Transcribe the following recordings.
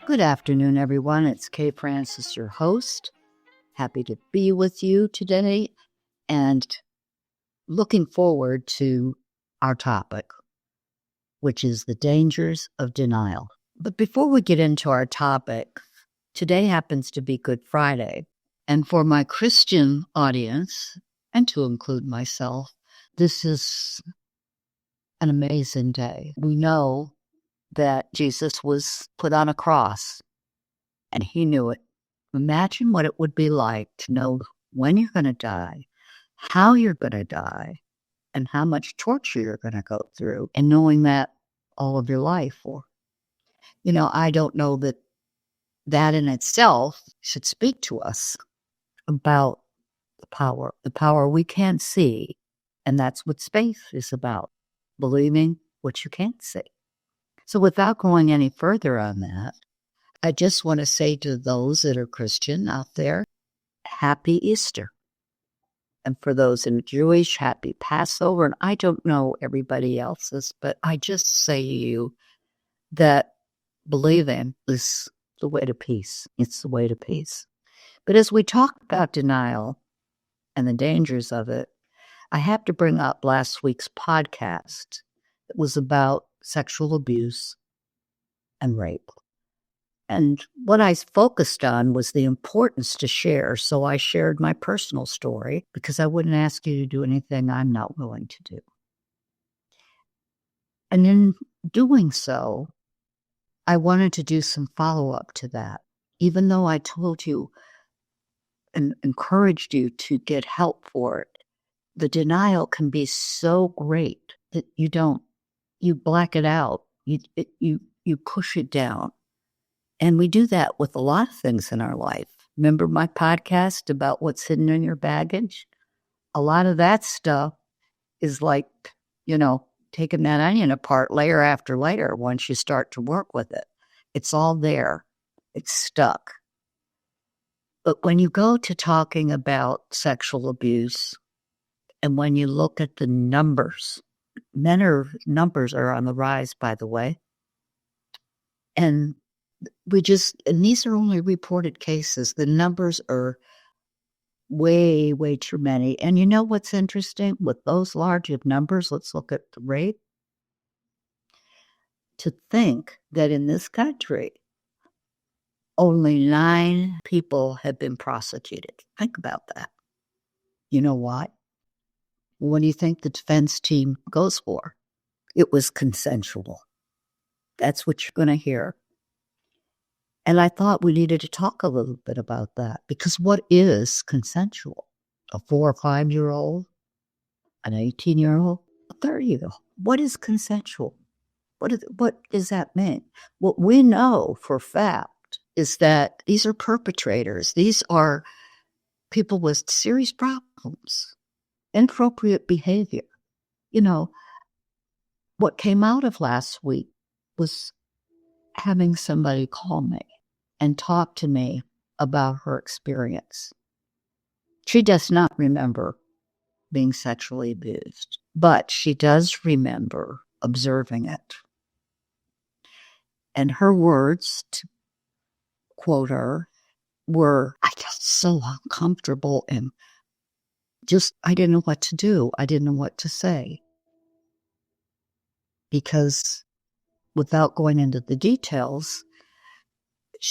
Good afternoon, everyone. It's Kay Francis, your host. Happy to be with you today and looking forward to our topic, which is the dangers of denial. But before we get into our topic, today happens to be Good Friday. And for my Christian audience, and to include myself, this is an amazing day. We know that Jesus was put on a cross, and he knew it. Imagine what it would be like to know when you're going to die, how you're going to die, and how much torture you're going to go through, and knowing that all of your life. Or, I don't know that in itself should speak to us about the power we can't see. And that's what faith is about, believing what you can't see. So without going any further on that, I just want to say to those that are Christian out there, Happy Easter. And for those in Jewish, Happy Passover. And I don't know everybody else's, but I just say to you that believing is the way to peace. It's the way to peace. But as we talk about denial and the dangers of it, I have to bring up last week's podcast. It was about sexual abuse and rape. And what I focused on was the importance to share. So I shared my personal story because I wouldn't ask you to do anything I'm not willing to do. And in doing so, I wanted to do some follow-up to that. Even though I told you and encouraged you to get help for it, the denial can be so great that you black it out. You push it down. And we do that with a lot of things in our life. Remember my podcast about what's hidden in your baggage? A lot of that stuff is like, taking that onion apart layer after layer once you start to work with it. It's all there. It's stuck. But when you go to talking about sexual abuse, and when you look at the numbers numbers are on the rise, by the way. And these are only reported cases. The numbers are way, way too many. And you know what's interesting? With those large of numbers, let's look at the rate. To think that in this country, only 9 people have been prosecuted. Think about that. You know why? What do you think the defense team goes for? It was consensual. That's what you're going to hear. And I thought we needed to talk a little bit about that, because what is consensual? A 4 or 5-year-old, an 18-year-old, a 30-year-old. What is consensual? What does that mean? What we know for a fact is that these are perpetrators. These are people with serious problems, inappropriate behavior. What came out of last week was having somebody call me and talk to me about her experience. She does not remember being sexually abused, but she does remember observing it. And her words, to quote her, were, I felt so uncomfortable and I didn't know what to do. I didn't know what to say. Because without going into the details,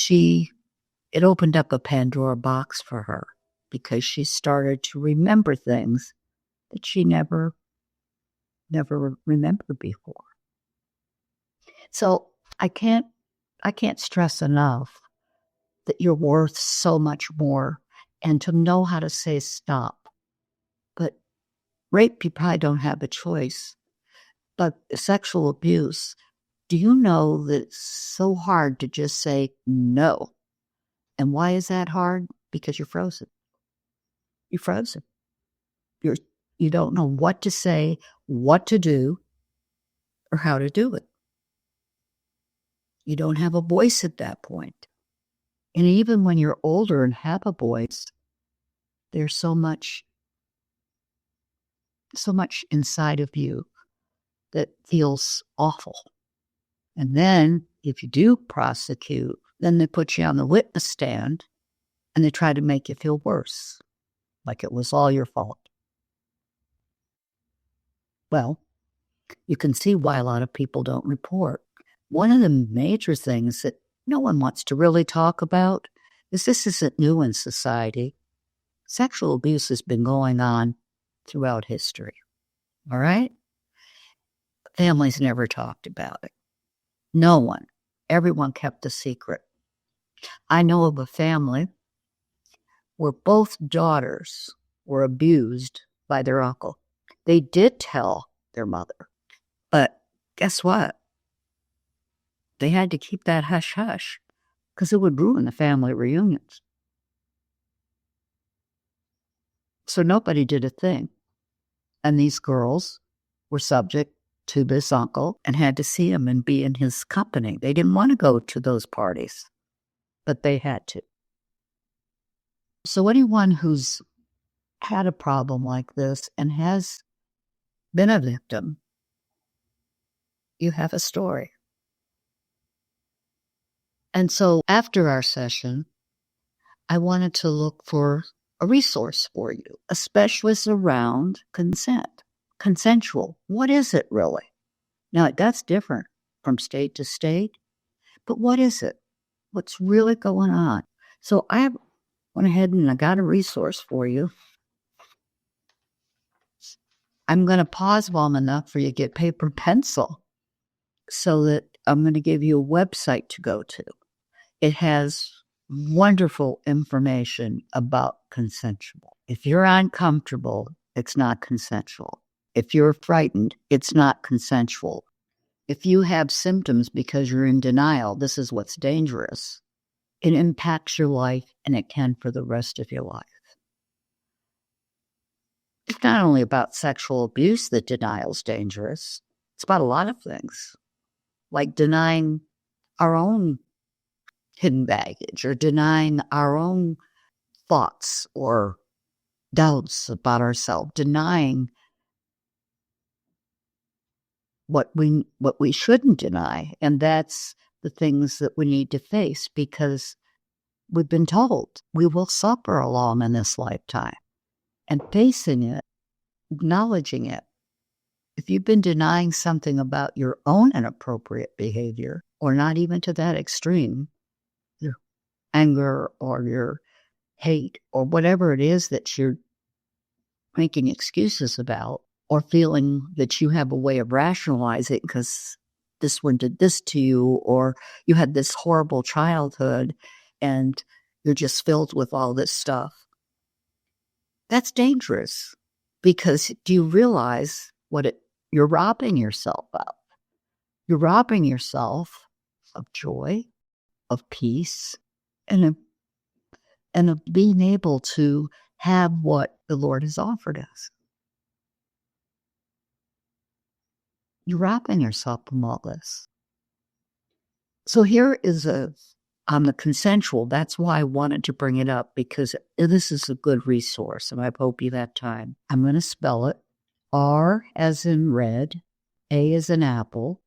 it opened up a Pandora box for her, because she started to remember things that she never remembered before. So I can't stress enough that you're worth so much more, and to know how to say stop. But rape, you probably don't have a choice. But sexual abuse, do you know that it's so hard to just say no? And why is that hard? Because you're frozen. You're frozen. You don't know what to say, what to do, or how to do it. You don't have a voice at that point. And even when you're older and have a voice, there's so much inside of you that feels awful. And then if you do prosecute, Then they put you on the witness stand and they try to make you feel worse, like it was all your fault. Well, you can see why a lot of people don't report. One of the major things that no one wants to really talk about is this isn't new in society. Sexual abuse has been going on throughout history. All right? Families never talked about it. No one. Everyone kept the secret. I know of a family where both daughters were abused by their uncle. They did tell their mother, but guess what? They had to keep that hush hush because it would ruin the family reunions. So nobody did a thing. And these girls were subject to this uncle and had to see him and be in his company. They didn't want to go to those parties, but they had to. So anyone who's had a problem like this and has been a victim, you have a story. And so after our session, I wanted to look for a resource for you, especially around consent. Consensual. What is it really? Now, that's different from state to state, but what is it? What's really going on? So I went ahead and I got a resource for you. I'm going to pause long enough for you to get paper and pencil so that I'm going to give you a website to go to. It has wonderful information about consensual. If you're uncomfortable, it's not consensual. If you're frightened, it's not consensual. If you have symptoms because you're in denial, this is what's dangerous. It impacts your life, and it can for the rest of your life. It's not only about sexual abuse that denial is dangerous. It's about a lot of things, like denying our own hidden baggage or denying our own thoughts or doubts about ourselves, denying what we shouldn't deny. And that's the things that we need to face because we've been told we will suffer along in this lifetime. And facing it, acknowledging it. If you've been denying something about your own inappropriate behavior, or not even to that extreme, your anger or your hate or whatever it is that you're making excuses about, or feeling that you have a way of rationalizing because this one did this to you, or you had this horrible childhood and you're just filled with all this stuff. That's dangerous because do you realize you're robbing yourself of? You're robbing yourself of joy, of peace, and of being able to have what the Lord has offered us. You're robbing yourself from all this. So here is on the consensual. That's why I wanted to bring it up because this is a good resource and I hope you have time. I'm going to spell it. R as in red, A as in apple,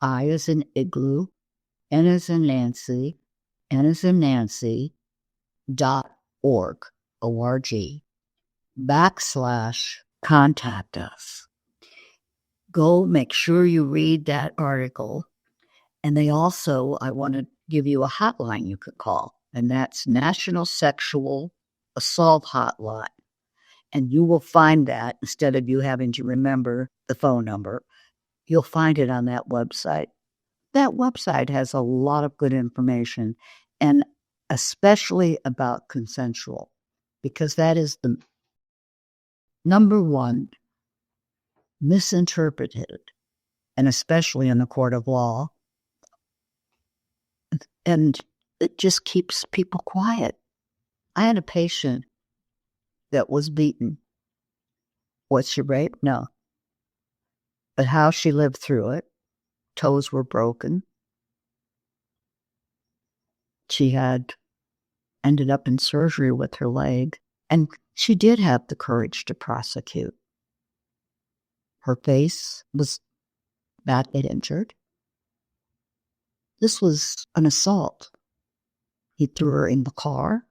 I as in igloo, N as in Nancy, N as in Nancy, .org, O-R-G, / contact us. Go make sure you read that article. And I want to give you a hotline you could call, and that's National Sexual Assault Hotline. And you will find that instead of you having to remember the phone number, you'll find it on that website. That website has a lot of good information, and especially about consensual, because that is the number one misinterpreted, and especially in the court of law. And it just keeps people quiet. I had a patient that was beaten. Was she raped? No. But how she lived through it, toes were broken. She had ended up in surgery with her leg, and she did have the courage to prosecute. Her face was badly injured. This was an assault. He threw her in the car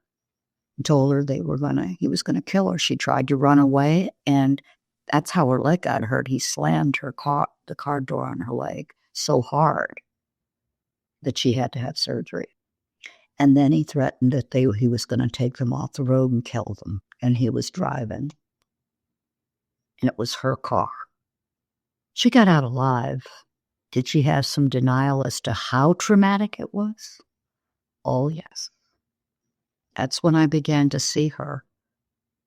and told her he was gonna kill her. She tried to run away, and that's how her leg got hurt. He slammed the car door on her leg so hard that she had to have surgery. And then he threatened that he was going to take them off the road and kill them. And he was driving. And it was her car. She got out alive. Did she have some denial as to how traumatic it was? Oh, yes. That's when I began to see her.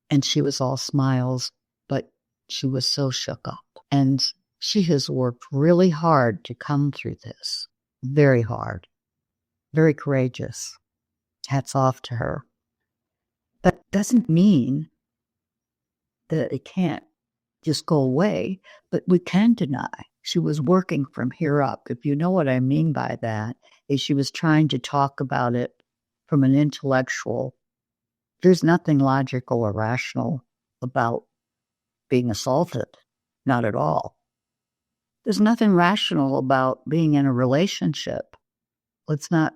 And she was all smiles, but she was so shook up. And she has worked really hard to come through this. Very hard. Very courageous. Hats off to her. But doesn't mean that it can't just go away, but we can deny. She was working from here up. If you know what I mean by that, is she was trying to talk about it from an intellectual. There's nothing logical or rational about being assaulted. Not at all. There's nothing rational about being in a relationship. Let's not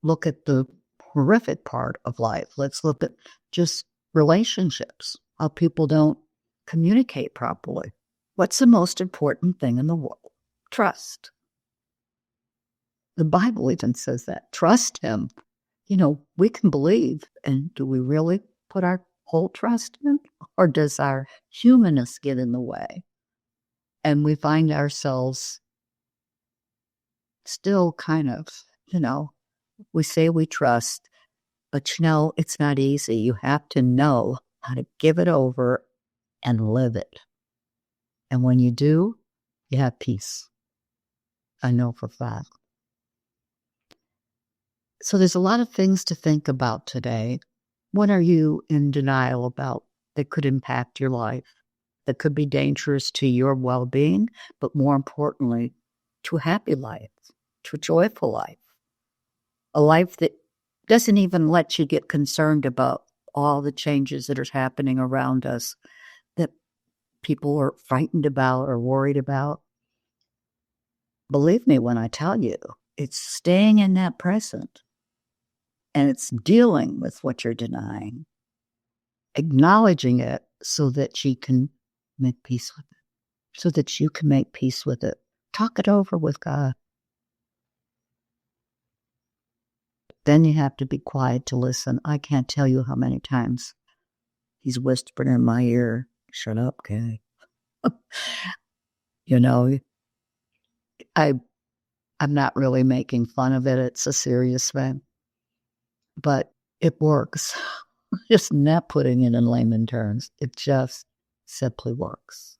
look at the horrific part of life. Let's look at just relationships, how people don't communicate properly. What's the most important thing in the world? Trust. The Bible even says that. Trust him. We can believe. And do we really put our whole trust in? Or does our humanness get in the way? And we find ourselves still kind of, we say we trust, but it's not easy. You have to know how to give it over and live it. And when you do, you have peace. I know for a fact. So there's a lot of things to think about today. What are you in denial about that could impact your life, that could be dangerous to your well-being, but more importantly, to a happy life, to a joyful life, a life that doesn't even let you get concerned about all the changes that are happening around us that people are frightened about or worried about. Believe me when I tell you, it's staying in that present. And it's dealing with what you're denying, acknowledging it so that you can make peace with it, Talk it over with God. Then you have to be quiet to listen. I can't tell you how many times he's whispered in my ear, shut up, Kay. I'm not really making fun of it. It's a serious thing. But it works. Just not putting it in layman terms. It just simply works.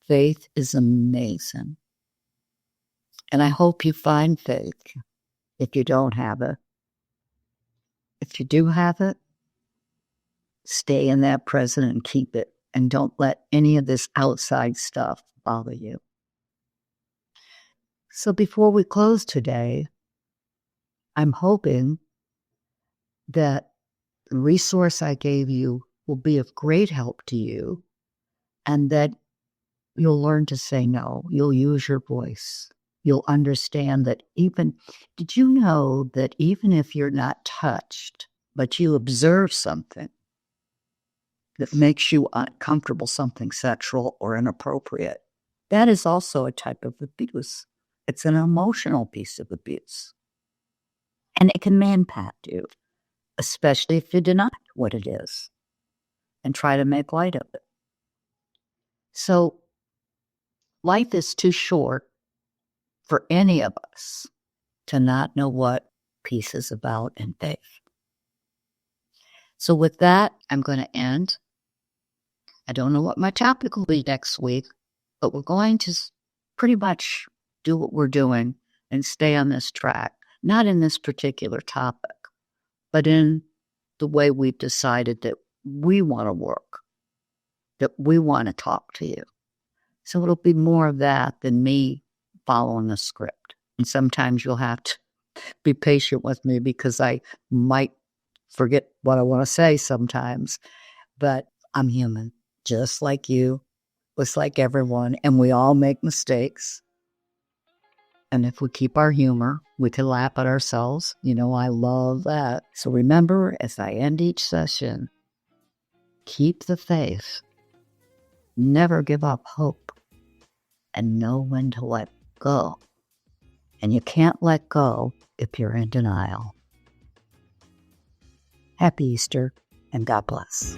Faith is amazing. And I hope you find faith if you don't have it. If you do have it, stay in that present and keep it. And don't let any of this outside stuff bother you. So before we close today, I'm hoping that the resource I gave you will be of great help to you and that you'll learn to say no. You'll use your voice. You'll understand that did you know that even if you're not touched, but you observe something that makes you uncomfortable, something sexual or inappropriate, that is also a type of abuse. It's an emotional piece of abuse. And it can impact you, especially if you deny what it is and try to make light of it. So life is too short for any of us to not know what peace is about in faith. So with that, I'm going to end. I don't know what my topic will be next week, but we're going to pretty much do what we're doing and stay on this track, not in this particular topic, but in the way we've decided that we want to work, that we want to talk to you. So it'll be more of that than me following a script. And sometimes you'll have to be patient with me because I might forget what I want to say sometimes. But I'm human, just like you, just like everyone, and we all make mistakes. And if we keep our humor, we can laugh at ourselves. I love that. So remember, as I end each session, keep the faith, never give up hope, and know when to let go. And you can't let go if you're in denial. Happy Easter, and God bless.